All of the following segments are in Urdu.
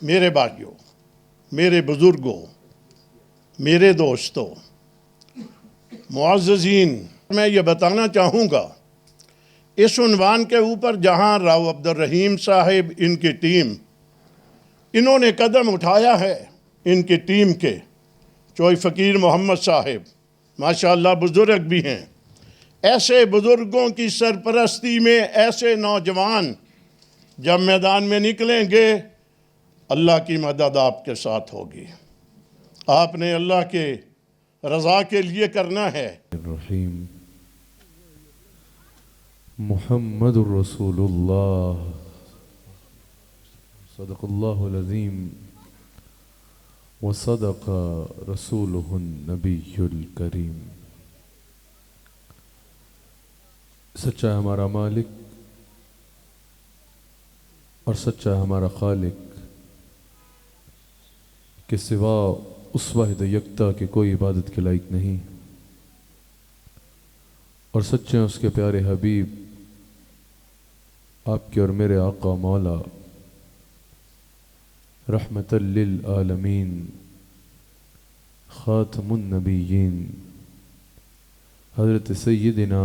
میرے بھائیوں، میرے بزرگوں، میرے دوستوں، معززین، میں یہ بتانا چاہوں گا اس عنوان کے اوپر جہاں راؤ عبدالرحیم صاحب ان کی ٹیم انہوں نے قدم اٹھایا ہے، ان کی ٹیم کے چوئی فقیر محمد صاحب ماشاءاللہ بزرگ بھی ہیں، ایسے بزرگوں کی سرپرستی میں ایسے نوجوان جب میدان میں نکلیں گے اللہ کی مدد آپ کے ساتھ ہوگی۔ آپ نے اللہ کے رضا کے لیے کرنا ہے۔ الرحیم محمد الرسول اللہ صدق اللہ العظیم وصدق رسولہ النبی الکریم۔ سچا ہمارا مالک اور سچا ہمارا خالق کہ سوا اس واحد یکتا کے کوئی عبادت کے لائق نہیں، اور سچے اس کے پیارے حبیب آپ کے اور میرے آقا مولا رحمت للعالمین خاتم النبیین حضرت سیدنا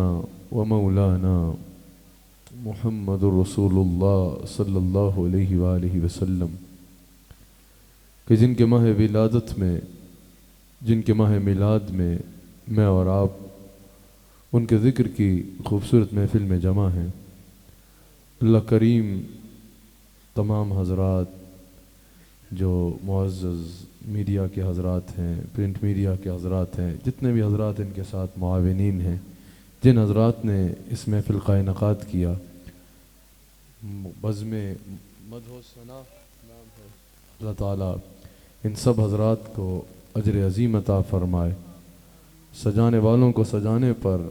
و مولانا محمد الرسول اللہ صلی اللہ علیہ وآلہ وسلم کہ جن کے ماہ ولادت میں، جن کے ماہ میلاد میں میں اور آپ ان کے ذکر کی خوبصورت محفل میں جمع ہیں۔ اللہ کریم تمام حضرات جو معزز میڈیا کے حضرات ہیں، پرنٹ میڈیا کے حضرات ہیں، جتنے بھی حضرات ان کے ساتھ معاونین ہیں، جن حضرات نے اس محفل کا انعقاد کیا، بزم مدح و ثنا نام ہے، اللہ تعالیٰ ان سب حضرات کو اجر عظیم عطا فرمائے۔ سجانے والوں کو سجانے پر